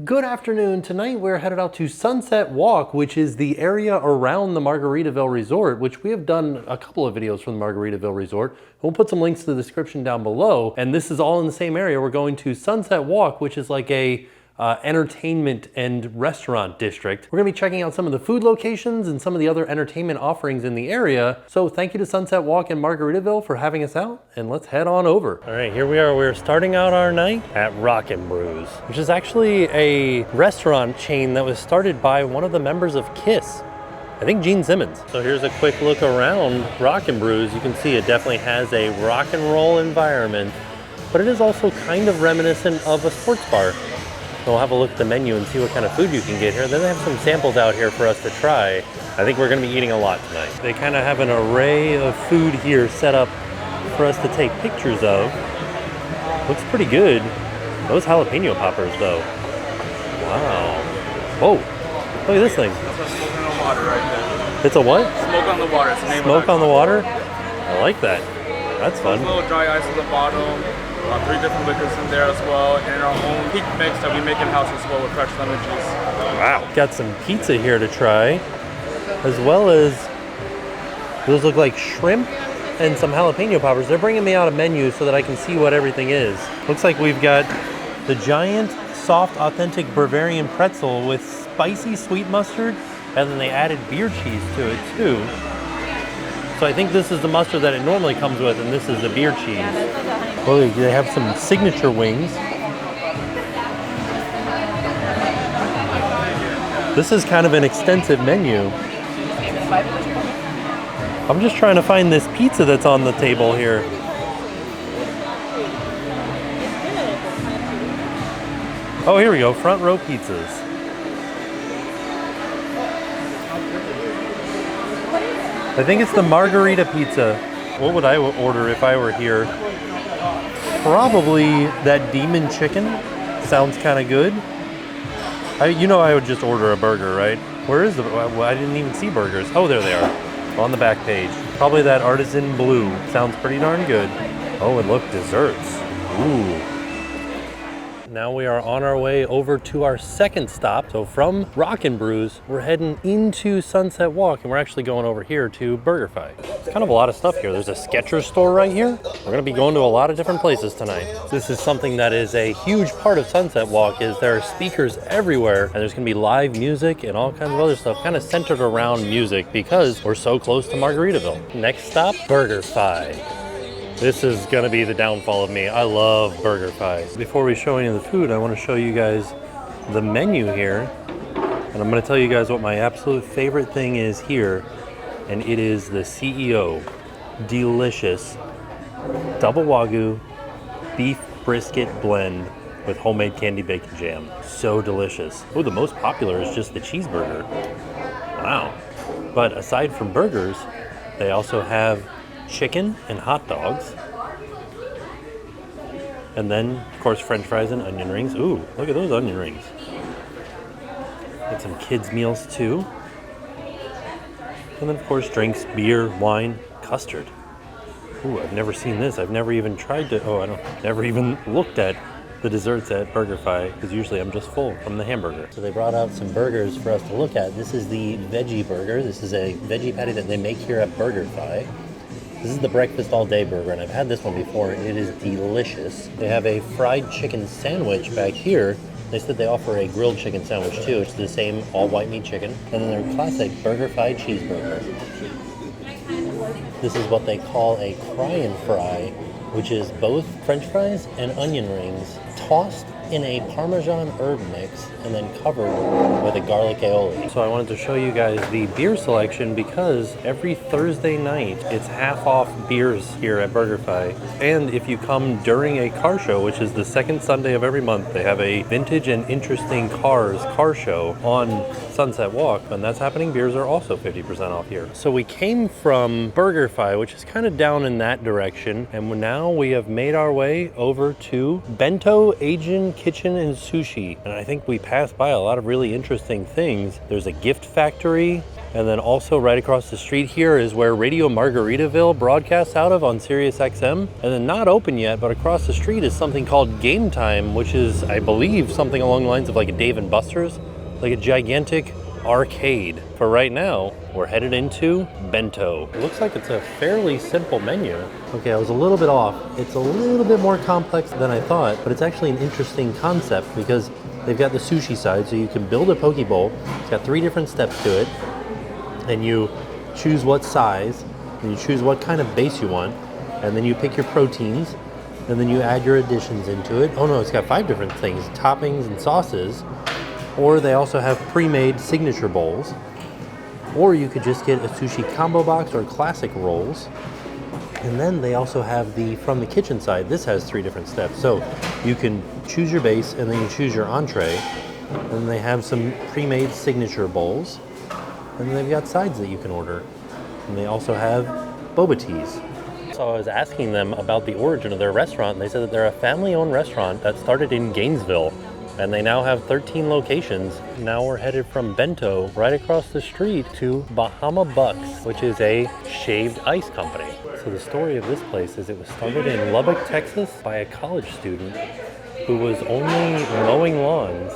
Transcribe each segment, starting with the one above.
Good afternoon. Tonight we're headed out to Sunset Walk, which is the area around the Margaritaville Resort, which we have done a couple of videos from the Margaritaville Resort. We'll put some links to the description down below. And this is all in the same area. We're going to Sunset Walk, which is like a entertainment and restaurant district. We're gonna be checking out some of the food locations and some of the other entertainment offerings in the area. So thank you to Sunset Walk and Margaritaville for having us out, and let's head on over. All right, here we are. We're starting out our night at Brews, which is actually a restaurant chain that was started by one of the members of KISS. I think Gene Simmons. So here's a quick look around Brews. You can see it definitely has a rock and roll environment, but it is also kind of reminiscent of a sports bar. We'll have a look at the menu and see what kind of food you can get here. Then they have some samples out here for us to try. I think we're gonna be eating a lot tonight. They kind of have an array of food here set up for us to take pictures of. Looks pretty good. Those jalapeno poppers though. Wow. Whoa, look at this thing. That's a smoke on the water right there. It's a what? Smoke on the water. It's the name Smoke of on the water? I like that. That's fun. There's a little dry ice at the bottom. 3 different liquors in there as well, and our own peak mix that we make in-house as well with fresh lemon juice. Wow. Got some pizza here to try, as well as those look like shrimp and some jalapeno poppers. They're bringing me out a menu so that I can see what everything is. Looks like we've got the giant, soft, authentic Bavarian pretzel with spicy sweet mustard, and then they added beer cheese to it too. So I think this is the mustard that it normally comes with, and this is the beer cheese. Well, they have some signature wings. This is kind of an extensive menu. I'm just trying to find this pizza that's on the table here. Oh, here we go, front row pizzas. I think it's the margarita pizza. What would I order if I were here? Probably that demon chicken. Sounds kind of good. I would just order a burger, right? Where is the, I didn't even see burgers. Oh, there they are, on the back page. Probably that artisan blue. Sounds pretty darn good. Oh, and look, desserts. Ooh. Now we are on our way over to our second stop. So from Brews, we're heading into Sunset Walk, and we're actually going over here to BurgerFi. It's kind of a lot of stuff here. There's a Skechers store right here. We're gonna be going to a lot of different places tonight. This is something that is a huge part of Sunset Walk, is there are speakers everywhere, and there's gonna be live music and all kinds of other stuff kind of centered around music because we're so close to Margaritaville. Next stop, BurgerFi. This is gonna be the downfall of me. I love BurgerFi. Before we show any of the food, I wanna show you guys the menu here. And I'm gonna tell you guys what my absolute favorite thing is here. And it is the CEO delicious double Wagyu beef brisket blend with homemade candy bacon jam. So delicious. Oh, the most popular is just the cheeseburger. Wow. But aside from burgers, they also have chicken and hot dogs, and then of course french fries and onion rings. Ooh, look at those onion rings. Got some kids meals too, and then of course drinks, beer, wine, custard. Ooh, I've never seen this. I've never even tried to, never even looked at the desserts at BurgerFi, because usually I'm just full from the hamburger. So they brought out some burgers for us to look at. This is the veggie burger. This is a veggie patty that they make here at BurgerFi. This is the breakfast all day burger, and I've had this one before, and it is delicious. They have a fried chicken sandwich back here. They said they offer a grilled chicken sandwich too, which is the same all white meat chicken. And then their classic BurgerFi cheeseburger. This is what they call a cry and fry, which is both french fries and onion rings tossed in a Parmesan herb mix and then covered with a garlic aioli. So I wanted to show you guys the beer selection because every Thursday night it's half off beers here at BurgerFi. And if you come during a car show, which is the second Sunday of every month, they have a vintage and interesting cars car show on Sunset Walk. When that's happening, beers are also 50% off here. So we came from BurgerFi, which is kind of down in that direction, and now we have made our way over to Bento Asian Kitchen and Sushi. And I think we passed by a lot of really interesting things. There's a gift factory, And then also right across the street here is where Radio Margaritaville broadcasts out of on Sirius XM. And then not open yet, but across the street is something called Game Time, which is, I believe, something along the lines of like a Dave & Buster's, like a gigantic arcade. For right now, we're headed into Bento. It looks like it's a fairly simple menu. Okay, I was a little bit off. It's a little bit more complex than I thought, but it's actually an interesting concept because they've got the sushi side, so you can build a poke bowl. It's got 3 different steps to it. And you choose what size, and you choose what kind of base you want, and then you pick your proteins, and then you add your additions into it. Oh no, it's got 5 different things, toppings and sauces. Or they also have pre-made signature bowls. Or you could just get a sushi combo box or classic rolls. And then they also have the from the kitchen side. This has 3 different steps. So you can choose your base and then you choose your entree. And they have some pre-made signature bowls. And then they've got sides that you can order. And they also have boba teas. So I was asking them about the origin of their restaurant, and they said that they're a family-owned restaurant that started in Gainesville. And they now have 13 locations. Now we're headed from Bento right across the street to Bahama Bucks, which is a shaved ice company. So the story of this place is it was started in Lubbock, Texas by a college student who was only mowing lawns,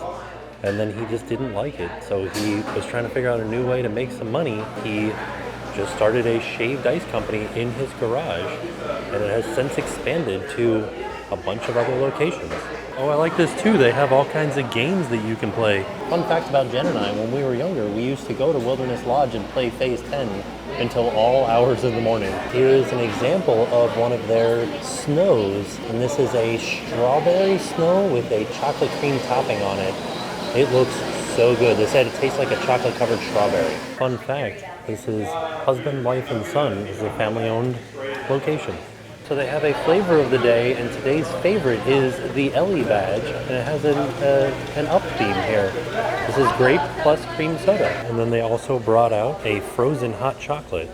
and then he just didn't like it. So he was trying to figure out a new way to make some money. He just started a shaved ice company in his garage, and it has since expanded to a bunch of other locations. Oh, I like this too. They have all kinds of games that you can play. Fun fact about Jen and I, when we were younger, we used to go to Wilderness Lodge and play Phase 10 until all hours of the morning. Here is an example of one of their snows, and this is a strawberry snow with a chocolate cream topping on it. It looks so good. They said it tastes like a chocolate-covered strawberry. Fun fact, this is husband, wife, and son. This is a family-owned location. So they have a flavor of the day, and today's favorite is the Ellie badge, and it has an up theme here. This is grape plus cream soda. And then they also brought out a frozen hot chocolate,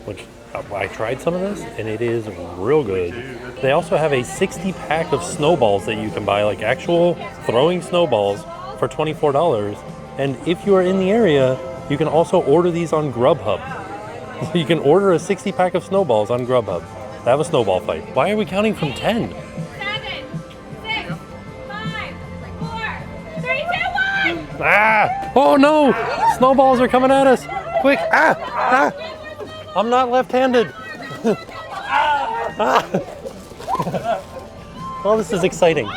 which I tried some of this, and it is real good. They also have a 60-pack of snowballs that you can buy, like actual throwing snowballs for $24. And if you are in the area, you can also order these on Grubhub. So you can order a 60-pack of snowballs on Grubhub. Have a snowball fight. Why are we counting from 10? 7, 6, 5, 4, 3, 2, 1! Ah! Oh no! Snowballs are coming at us! Quick! Ah! Ah! I'm not left-handed! Ah! Oh, this is exciting.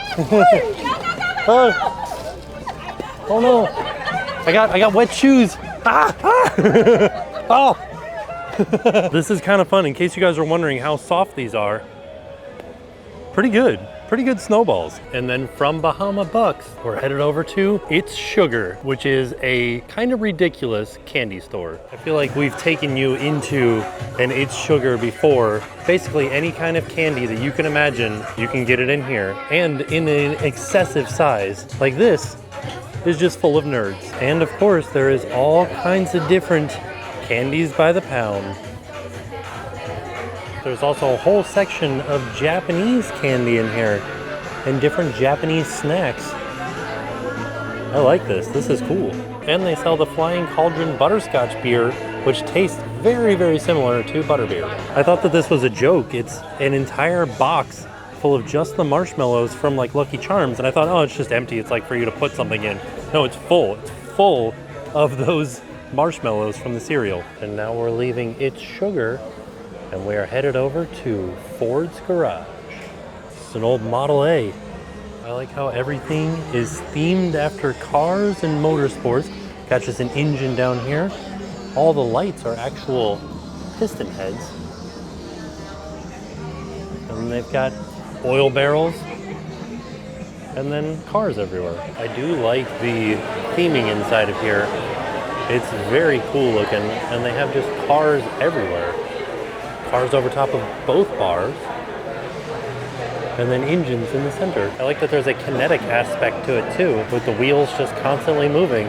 Oh no! I got wet shoes! Ah! Ah! Oh! This is kind of fun. In case you guys are wondering how soft these are, pretty good snowballs. And then from Bahama Bucks, we're headed over to It's Sugar, which is a kind of ridiculous candy store. I feel like we've taken you into an It's Sugar before. Basically any kind of candy that you can imagine, you can get it in here, and in an excessive size. Like this is just full of nerds. And of course, there is all kinds of different candies by the pound. There's also a whole section of Japanese candy in here and different Japanese snacks. I like this. This is cool. And they sell the Flying Cauldron Butterscotch beer, which tastes very, very similar to butterbeer. I thought that this was a joke. It's an entire box full of just the marshmallows from like Lucky Charms, and I thought, oh, it's just empty. It's like for you to put something in. No, it's full. It's full of those marshmallows from the cereal. And now we're leaving It's Sugar, and we are headed over to Ford's Garage. It's an old Model A. I like how everything is themed after cars and motorsports. Got just an engine down here. All the lights are actual piston heads. And then they've got oil barrels and then cars everywhere. I do like the theming inside of here. It's very cool looking, and they have just cars everywhere. Cars over top of both bars, and then engines in the center. I like that there's a kinetic aspect to it too, with the wheels just constantly moving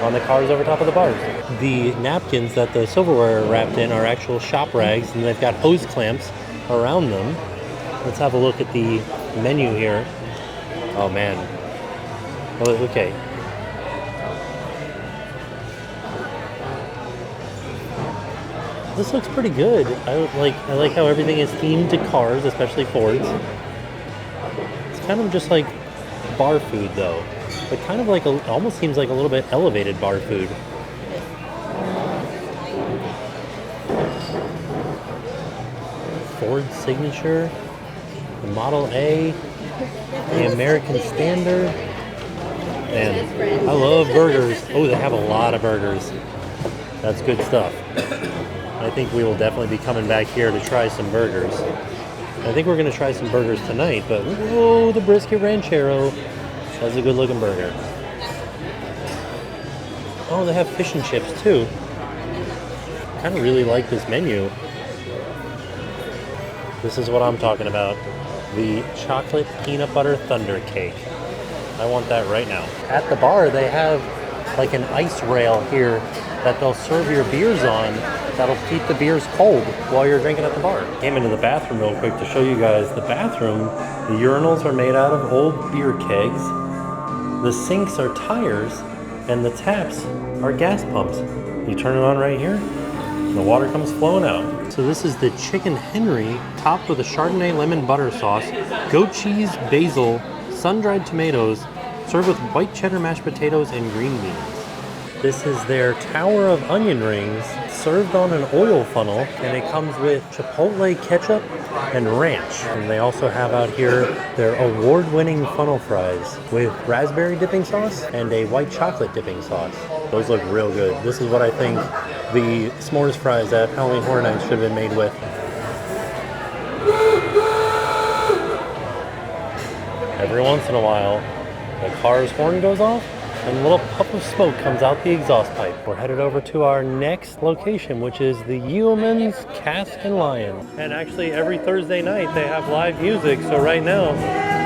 on the cars over top of the bars. The napkins that the silverware are wrapped in are actual shop rags, and they've got hose clamps around them. Let's have a look at the menu here. Oh man. Oh, okay. This looks pretty good. I like how everything is themed to cars, especially Fords. It's kind of just like bar food though, but kind of like almost seems like a little bit elevated bar food. Ford Signature, the Model A, the American Standard. And I love burgers. Oh, they have a lot of burgers. That's good stuff. I think we will definitely be coming back here to try some burgers. I think we're going to try some burgers tonight, but whoa, the brisket ranchero. That's a good looking burger. Oh, they have fish and chips too. I kind of really like this menu. This is what I'm talking about. The chocolate peanut butter thunder cake. I want that right now. At the bar, they have like an ice rail here that they'll serve your beers on. That'll keep the beers cold while you're drinking at the bar. Came into the bathroom real quick to show you guys the bathroom. The urinals are made out of old beer kegs. The sinks are tires, and the taps are gas pumps. You turn it on right here, and the water comes flowing out. So this is the Chicken Henry, topped with a Chardonnay lemon butter sauce, goat cheese, basil, sun-dried tomatoes, served with white cheddar mashed potatoes and green beans. This is their tower of onion rings, served on an oil funnel, and it comes with chipotle ketchup and ranch. And they also have out here their award-winning funnel fries with raspberry dipping sauce and a white chocolate dipping sauce. Those look real good. This is what I think the s'mores fries at Halloween Horror Nights should have been made with. Every once in a while, the car's horn goes off and a little puff of smoke comes out the exhaust pipe. We're headed over to our next location, which is the Yeomans Cast and Lion. And actually every Thursday night they have live music, so right now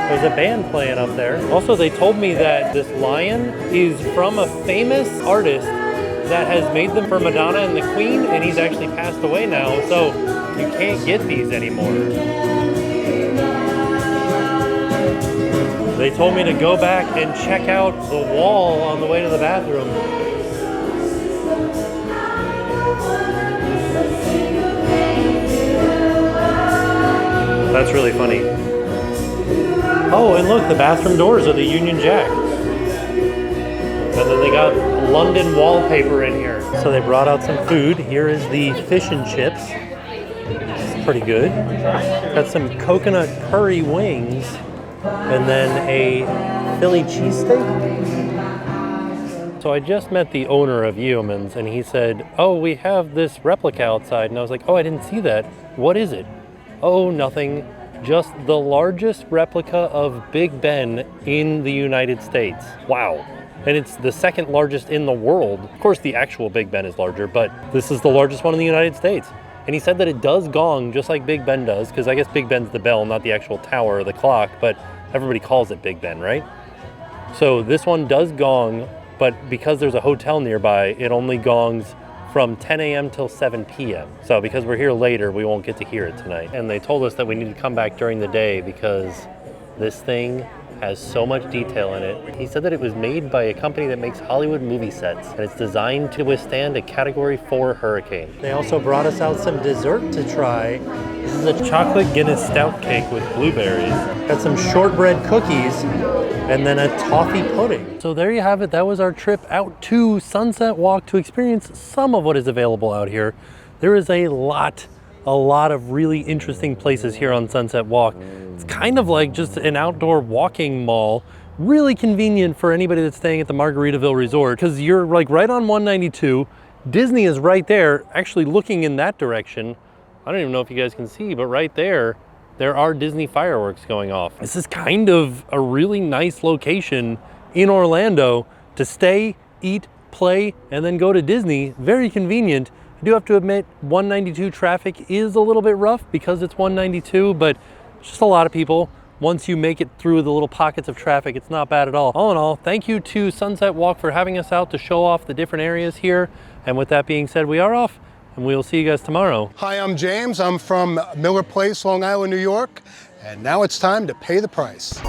there's a band playing up there. Also, they told me that this lion is from a famous artist that has made them for Madonna and the Queen, and he's actually passed away now, so you can't get these anymore. They told me to go back and check out the wall on the way to the bathroom. That's really funny. Oh, and look, the bathroom doors are the Union Jack. And then they got London wallpaper in here. So they brought out some food. Here is the fish and chips. It's pretty good. Got some coconut curry wings. And then a Philly cheesesteak. So I just met the owner of Yeomans, and he said, oh, we have this replica outside. And I was like, oh, I didn't see that. What is it? Oh, nothing. Just the largest replica of Big Ben in the United States. Wow. And it's the second largest in the world. Of course, the actual Big Ben is larger, but this is the largest one in the United States. And he said that it does gong just like Big Ben does, because I guess Big Ben's the bell, not the actual tower or the clock, but everybody calls it Big Ben, right? So this one does gong, but because there's a hotel nearby, it only gongs from 10 a.m. till 7 p.m. So because we're here later, we won't get to hear it tonight. And they told us that we need to come back during the day because this thing has so much detail in it. He said that it was made by a company that makes Hollywood movie sets, and it's designed to withstand a Category 4 hurricane. They also brought us out some dessert to try. This is a chocolate Guinness stout cake with blueberries. Got some shortbread cookies, and then a toffee pudding. So there you have it. That was our trip out to Sunset Walk to experience some of what is available out here. There is a lot of really interesting places here on Sunset Walk. It's kind of like just an outdoor walking mall. Really convenient for anybody that's staying at the Margaritaville Resort, because you're like right on 192. Disney is right there, actually looking in that direction. I don't even know if you guys can see, but right there are Disney fireworks going off. This is kind of a really nice location in Orlando to stay, eat, play, and then go to Disney. Very convenient. I do have to admit, 192 traffic is a little bit rough because it's 192, but it's just a lot of people. Once you make it through the little pockets of traffic, it's not bad at all. All in all, thank you to Sunset Walk for having us out to show off the different areas here. And with that being said, we are off, and we'll see you guys tomorrow. Hi, I'm James. I'm from Miller Place, Long Island, New York. And now it's time to pay the price.